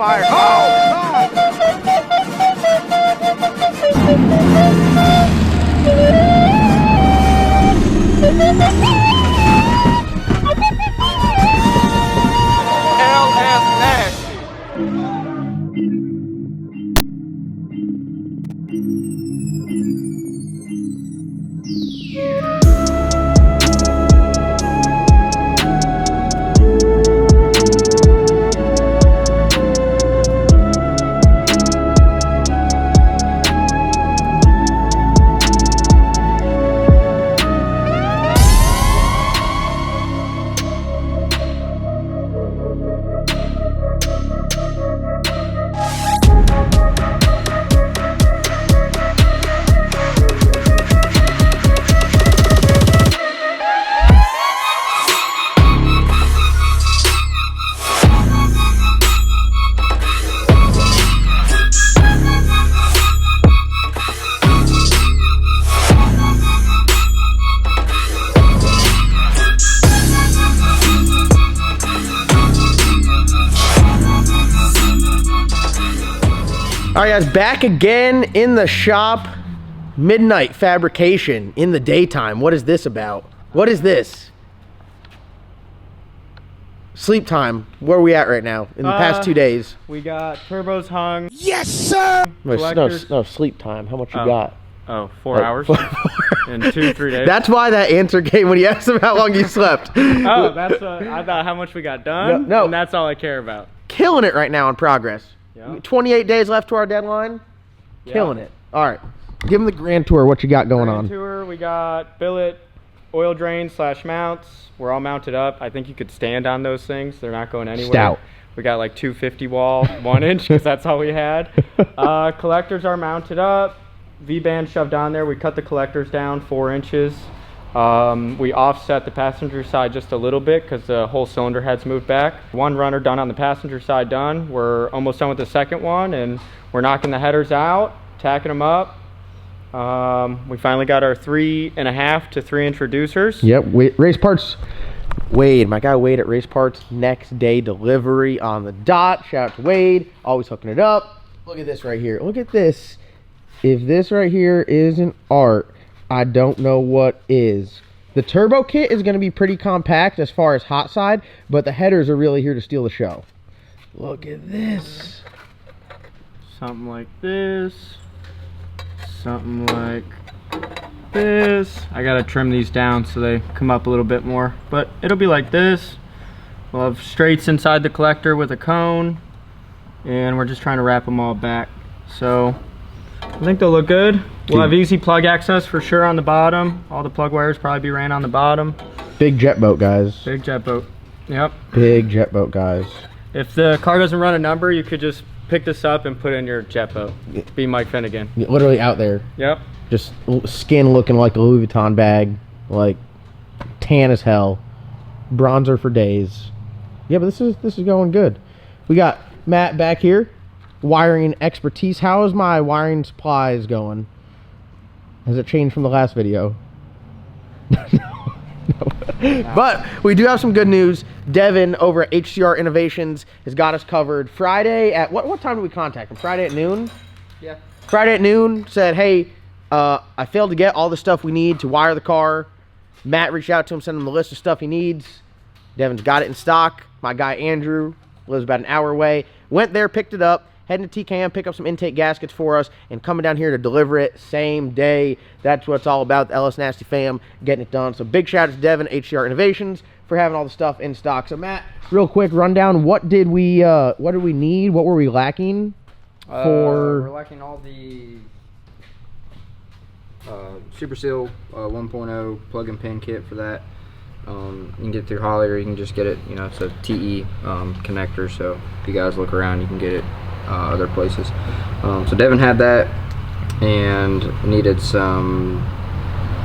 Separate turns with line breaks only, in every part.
fire. Oh, LS nasty. All right, guys, back again in the shop. Midnight fabrication in the daytime. What is this about? What is this? Sleep time. Where are we at right now in the past 2 days?
We got turbos hung.
Yes, sir.
No,
sleep time. How much you got?
Oh, 4 hours in 2-3 days.
That's why that answer came when you asked him how long you slept.
Oh, that's I thought how much we got done.
No,
and that's all I care about.
Killing it right now in progress.
Yeah.
28 days left to our deadline.
Yeah.
Killing it. All right, give them the grand tour. What you got going on?
Tour. We got billet, oil drain / mounts. We're all mounted up. I think you could stand on those things. They're not going anywhere.
Stout.
We got like 250 wall, 1 inch, because that's all we had. Collectors are mounted up. V-band shoved on there. We cut the collectors down 4 inches. We offset the passenger side just a little bit because the whole cylinder head's moved back. One runner done on the passenger side done. We're almost done with the second one, and we're knocking the headers out, tacking them up. We finally got our 3.5 to 3 inch reducers.
Yep, Race Parts. Wade, my guy Wade at Race Parts, next day delivery on the dot. Shout out to Wade, always hooking it up. Look at this right here. Look at this. If this right here isn't art, I don't know what is. The turbo kit is going to be pretty compact as far as hot side, but the headers are really here to steal the show. Look at this.
Something like this. Something like this. I gotta trim these down so they come up a little bit more, but it'll be like this. We'll have straights inside the collector with a cone, and we're just trying to wrap them all back. So I think they'll look good. We'll have easy plug access for sure on the bottom. All the plug wires probably be ran on the bottom.
Big jet boat, guys.
Big jet boat. Yep.
Big jet boat, guys.
If the car doesn't run a number, you could just pick this up and put it in your jet boat. Be Mike Finnegan.
Literally out there.
Yep.
Just skin looking like a Louis Vuitton bag. Like tan as hell. Bronzer for days. Yeah, but this is going good. We got Matt back here. Wiring expertise. How is my wiring supplies going? Has it changed from the last video? No. But we do have some good news. Devin over at HCR Innovations has got us covered. Friday at what time did we contact him? Friday at noon?
Yeah.
Friday at noon, said, hey, I failed to get all the stuff we need to wire the car. Matt reached out to him, sent him the list of stuff he needs. Devin's got it in stock. My guy Andrew lives about an hour away. Went there, picked it up. Heading to TKM, pick up some intake gaskets for us, and coming down here to deliver it same day. That's what it's all about, the LS Nasty fam, getting it done. So big shout out to Devin, HCR Innovations, for having all the stuff in stock. So Matt, real quick rundown, what did we need? What were we lacking for?
We're lacking all the Super Seal 1.0 plug and pin kit for that. You can get it through Holley, or you can just get it, you know, it's a TE connector, so if you guys look around, you can get it other places. So Devin had that, and needed some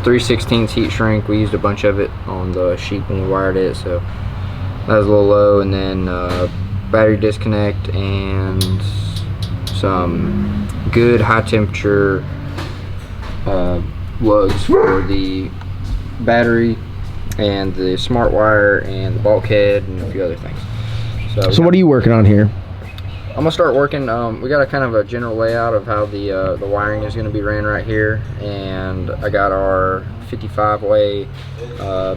3/16 heat shrink. We used a bunch of it on the sheet when we wired it, so that was a little low. And then battery disconnect and some good high temperature lugs for the battery and the smart wire and the bulkhead and a few other things.
So what are you working on here?
I'm gonna start working. We got a kind of a general layout of how the wiring is gonna be ran right here, and I got our 55-way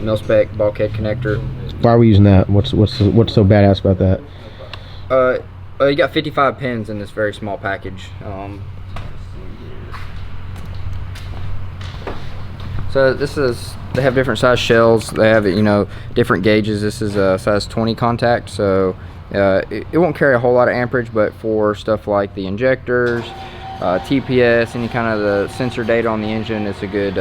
mil-spec bulkhead connector.
Why are we using that? What's so badass about that?
You got 55 pins in this very small package. So this is, they have different size shells. They have, you know, different gauges. This is a size 20 contact, so it won't carry a whole lot of amperage, but for stuff like the injectors, TPS, any kind of the sensor data on the engine, it's a good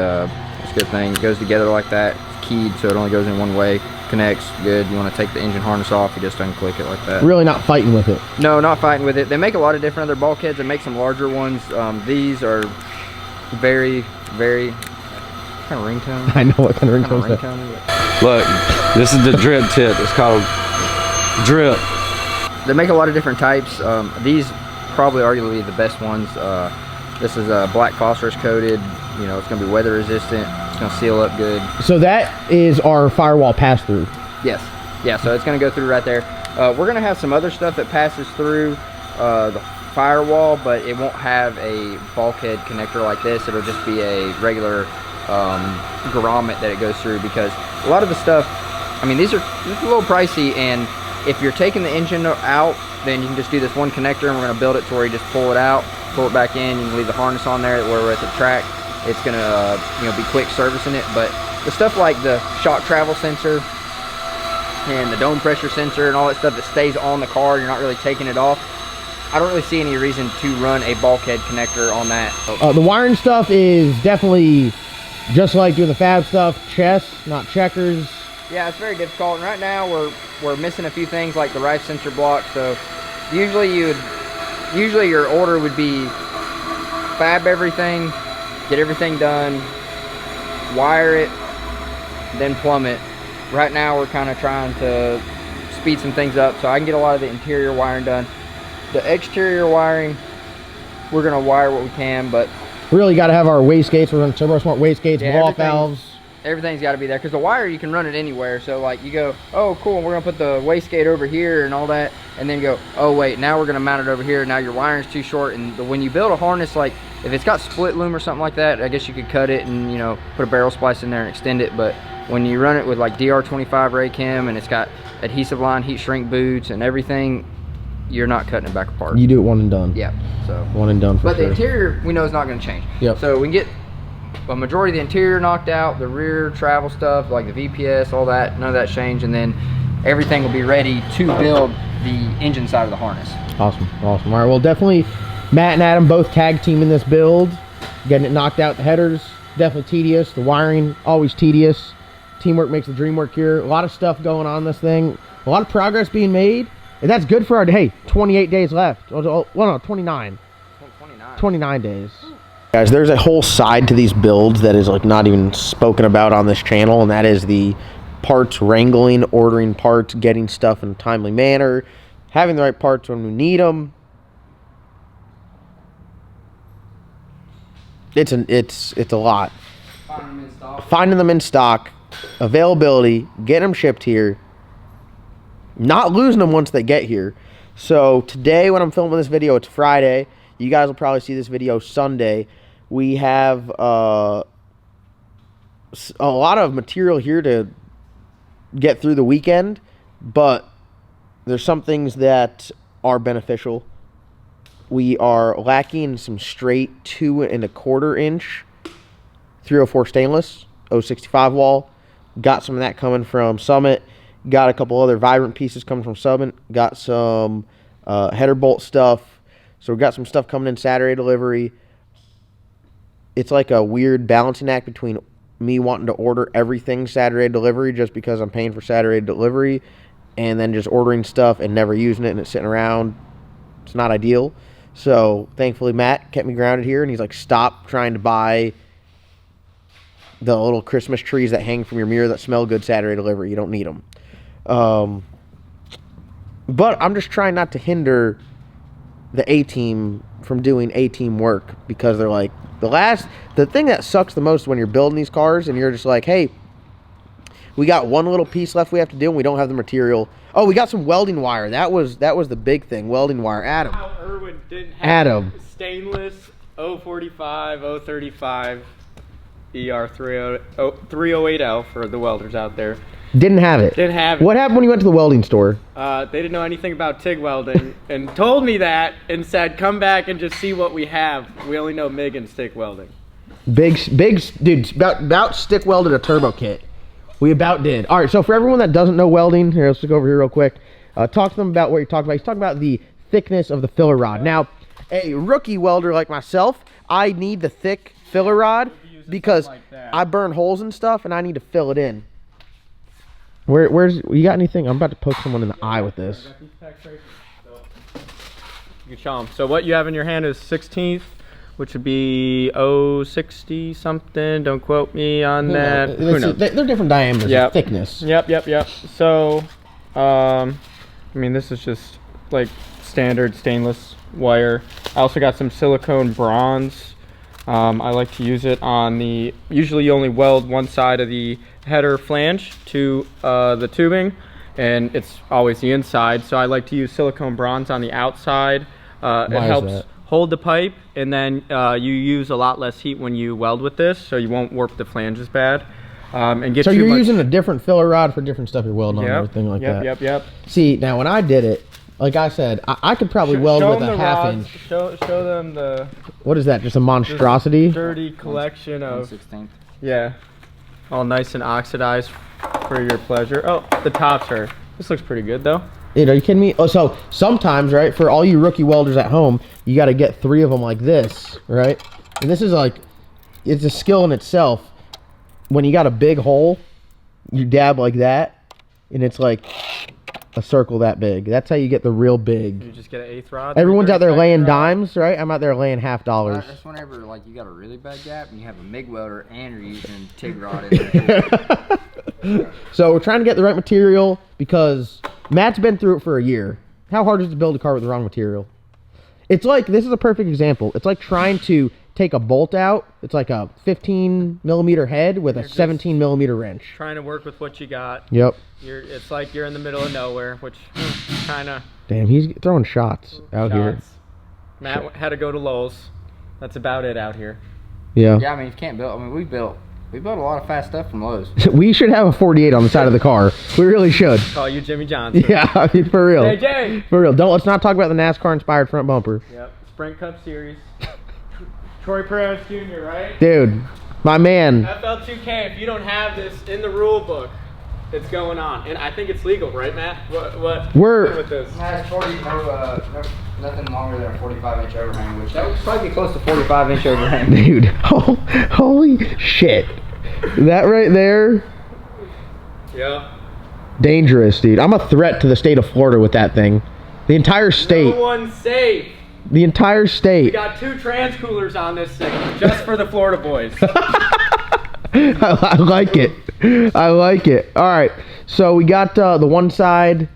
thing. It goes together like that. It's keyed, so it only goes in one way. Connects good. You want to take the engine harness off, you just unclick it like that.
Really not fighting with it?
No, not fighting with it. They make a lot of different other bulkheads. They make some larger ones. These are very, very... What kind of ringtone?
I know what kind of ringtone is that.
Look, this is the drip tip. It's called drip.
They make a lot of different types. These probably arguably the best ones. This is black phosphorus coated. You know, it's going to be weather resistant. It's going to seal up good.
So that is our firewall pass through.
Yes. Yeah, so it's going to go through right there. We're going to have some other stuff that passes through the firewall, but it won't have a bulkhead connector like this. It'll just be a regular grommet that it goes through, because a lot of the stuff, I mean, these are a little pricey, and if you're taking the engine out, then you can just do this one connector, and we're going to build it to where you just pull it out, pull it back in, you can leave the harness on there where we're at the track. It's going to you know, be quick servicing it. But the stuff like the shock travel sensor and the dome pressure sensor and all that stuff that stays on the car, you're not really taking it off, I don't really see any reason to run a bulkhead connector on that.
The wiring stuff is definitely just like doing the fab stuff, chess, not checkers.
Yeah, it's very difficult, and right now we're missing a few things like the rife sensor block. So usually your order would be fab everything, get everything done, wire it, then plumb it. Right now we're kind of trying to speed some things up so I can get a lot of the interior wiring done. The exterior wiring, we're gonna wire what we can, but
really got to have our wastegates. We're running Turbo Smart wastegates,
yeah,
blow-off valves.
Everything's got to be there, because the wire, you can run it anywhere. So like you go, oh cool, we're gonna put the wastegate over here and all that, and then go, oh wait, now we're gonna mount it over here. Now your wiring's too short. And when you build a harness, like if it's got split loom or something like that, I guess you could cut it and, you know, put a barrel splice in there and extend it. But when you run it with like DR25 ray chem and it's got adhesive line, heat shrink boots and everything, you're not cutting it back apart.
You do it one and done.
Yeah, so
one and done for
But
sure.
the interior, we know is not going to change.
Yep.
So we can get a majority of the interior knocked out, the rear travel stuff like the VPS, all that, none of that changed, and then everything will be ready to build the engine side of the harness.
Awesome, awesome. All right, well, definitely Matt and Adam both tag team in this build, getting it knocked out. The headers definitely tedious. The wiring always tedious. Teamwork makes the dream work here. A lot of stuff going on in this thing. A lot of progress being made. And that's good for our, hey, 28 days left. Well, no, 29. 29 days. Guys, there's a whole side to these builds that is like not even spoken about on this channel, and that is the parts wrangling, ordering parts, getting stuff in a timely manner, having the right parts when we need them. It's a lot. Finding them in stock, availability, getting them shipped here, not losing them once they get here. So today when I'm filming this video, it's Friday. You guys will probably see this video Sunday. We have a lot of material here to get through the weekend, but there's some things that are beneficial. We are lacking some straight 2 1/4 inch 304 stainless 065 wall. Got some of that coming from Summit. Got a couple other vibrant pieces coming from Summit. Got some header bolt stuff. So we got some stuff coming in Saturday delivery. It's like a weird balancing act between me wanting to order everything Saturday delivery just because I'm paying for Saturday delivery, and then just ordering stuff and never using it and it's sitting around. It's not ideal. So thankfully Matt kept me grounded here, and he's like, stop trying to buy the little Christmas trees that hang from your mirror that smell good Saturday delivery. You don't need them. But I'm just trying not to hinder the A-team from doing A-team work, because they're like, the thing that sucks the most when you're building these cars and you're just like, hey, We got one little piece left we have to do, and we don't have the material. Oh, we got some welding wire. That was the big thing, welding wire. Adam.
How Erwin didn't have stainless 045, 035 ER308L for the welders out there.
Didn't have it.
Didn't have it.
What happened when you went to the welding store?
They didn't know anything about TIG welding and told me that and said, come back and just see what we have. We only know MIG and stick welding.
Big, dude, about stick welded a turbo kit. We about did. All right, so for everyone that doesn't know welding, here, let's look over here real quick. Talk to them about what you're talking about. He's talking about the thickness of the filler rod. Now, a rookie welder like myself, I need the thick filler rod because I burn holes and stuff, and I need to fill it in. Where's you got anything? I'm about to poke someone in the eye with this.
You can show them. So what you have in your hand is 16th, which would be 060 something. Don't quote me on that. Who knows?
They're different diameters, of thickness.
Yep. So, I mean, this is just like standard stainless wire. I also got some silicone bronze. I like to use it on the, usually you only weld one side of the header flange to the tubing, and it's always the inside, so I like to use silicone bronze on the outside. It helps hold the pipe, and then you use a lot less heat when you weld with this, so you won't warp the flanges bad. And get
so you're using a different filler rod for different stuff you're welding on and everything like that.
Yep.
See, now when I did it, like I said, I could probably weld with a half inch.
Show them the...
What is that, just a monstrosity?
Dirty collection of...
1/16.
Yeah. All nice and oxidized for your pleasure. Oh, the tops are... This looks pretty good, though.
Dude, are you kidding me? Oh, so sometimes, right, for all you rookie welders at home, you got to get 3 of them like this, right? And this is like, it's a skill in itself. When you got a big hole, you dab like that, and it's like a circle that big. That's how you get the real big.
You just get an 1/8 rod.
Everyone's out there laying dimes, right? I'm out there laying half dollars.
That's whenever like you got a really bad gap and you have a MIG welder and you're using TIG rod in there.
So we're trying to get the right material because Matt's been through it for a year. How hard is it to build a car with the wrong material? It's like, this is a perfect example. It's like trying to take a bolt out. It's like a 15mm head with a 17mm wrench.
Trying to work with what you got.
Yep.
It's like you're in the middle of nowhere, which kind of...
Damn, he's throwing shots out here.
Matt had to go to Lowe's. That's about it out here.
Yeah.
Yeah, I mean, you can't build. I mean, we built a lot of fast stuff from Lowe's.
We should have a 48 on the side of the car. We really should.
Call you Jimmy Johnson.
Yeah, I mean, for real.
JJ!
For real. Let's not talk about the NASCAR-inspired front bumper.
Yep. Sprint Cup Series. Troy Perez Jr., right?
Dude, my man.
FL2K, if you don't have this in the rule book, it's going on. And I think it's legal, right, Matt? What
We're
with this?
Has nothing longer than a 45-inch overhang, which that would probably be close to 45-inch overhang.
Dude, holy shit. That right there,
Yeah.
dangerous, dude. I'm a threat to the state of Florida with that thing. The entire state.
No one's safe.
The entire state.
We got 2 trans coolers on this thing, just for the Florida boys.
I like it. I like it. All right, so we got the one side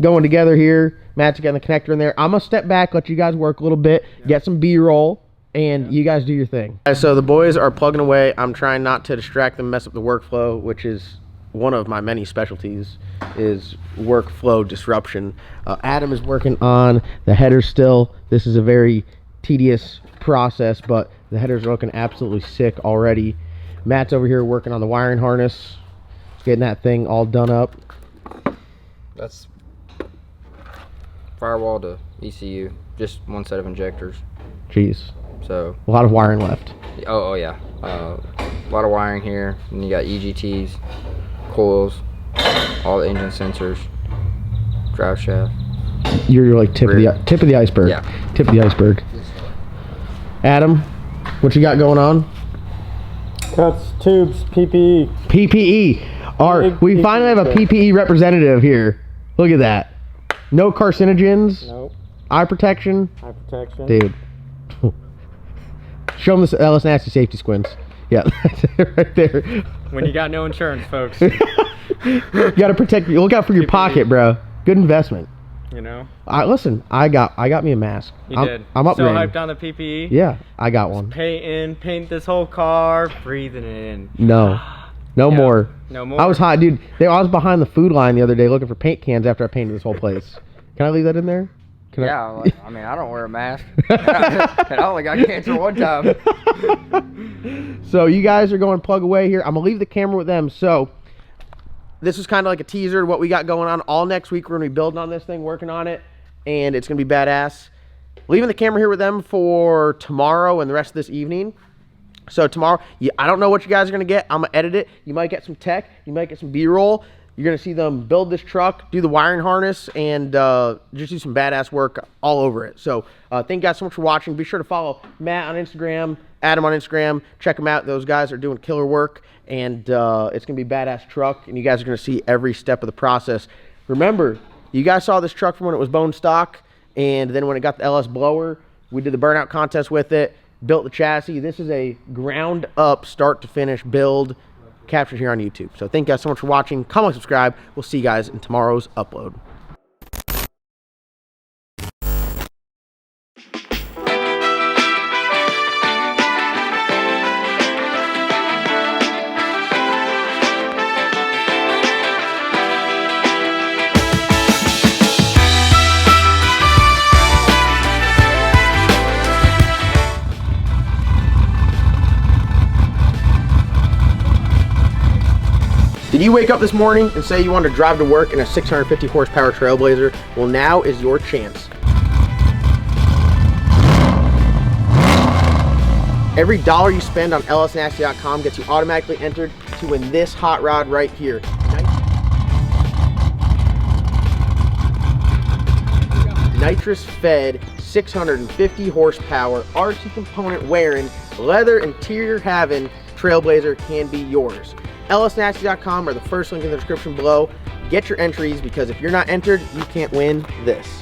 going together here. Matt's getting the connector in there. I'm gonna step back, let you guys work a little bit, get some B-roll, and you guys do your thing. So the boys are plugging away. I'm trying not to distract them, mess up the workflow, which is one of my many specialties, is workflow disruption. Adam is working on the header still. This is a very tedious process, but the headers are looking absolutely sick already. Matt's over here working on the wiring harness, getting that thing all done up.
That's firewall to ECU, just one set of injectors.
Jeez,
So
a lot of wiring left.
oh yeah, a lot of wiring here. And you got EGTs, coils, all the engine sensors, drive shaft.
You're like tip of the iceberg.
Yeah.
Tip of the iceberg. Adam, what you got going on?
Cuts, tubes, PPE.
PPE. We finally have a PPE representative here. Look at that. No carcinogens.
Nope.
Eye protection.
Eye protection.
Dude. Show them this LS Nasty safety squints. Yeah, that's it right there.
When you got no insurance, folks.
You gotta protect. Look out for your pocket, bro. Good investment.
You know.
Listen, I got me a mask.
You did.
I'm
So
upgrading.
hyped on the PPE.
Yeah, I got one.
Paint this whole car, breathing it in.
No. No more.
No more.
I was hot, dude. I was behind the food line the other day looking for paint cans after I painted this whole place. Can I leave that in there? Can
Yeah, like, I mean, I don't wear a mask. And I only got cancer one time.
So you guys are going plug away here. I'm gonna leave the camera with them. So this is kind of like a teaser to what we got going on. All next week we're gonna be building on this thing, working on it, and it's gonna be badass. Leaving the camera here with them for tomorrow and the rest of this evening. So tomorrow, I don't know what you guys are gonna get. I'm gonna edit it. You might get some tech. You might get some B-roll. You're gonna see them build this truck, do the wiring harness, and just do some badass work all over it. So thank you guys so much for watching. Be sure to follow Matt on Instagram, Adam on Instagram. Check them out. Those guys are doing killer work, and it's gonna be a badass truck, and you guys are gonna see every step of the process. Remember, you guys saw this truck from when it was bone stock, and then when it got the LS blower, we did the burnout contest with it, built the chassis. This is a ground up, start to finish build captured here on YouTube. So thank you guys so much for watching. Comment, subscribe. We'll see you guys in tomorrow's upload. Did you wake up this morning and say you wanted to drive to work in a 650 horsepower Trailblazer? Well, now is your chance. Every dollar you spend on lsnasty.com gets you automatically entered to win this hot rod right here. Nitrous fed 650 horsepower RC component wearing leather interior having Trailblazer can be yours. lsnasty.com or the first link in the description below. Get your entries, because if you're not entered, you can't win this.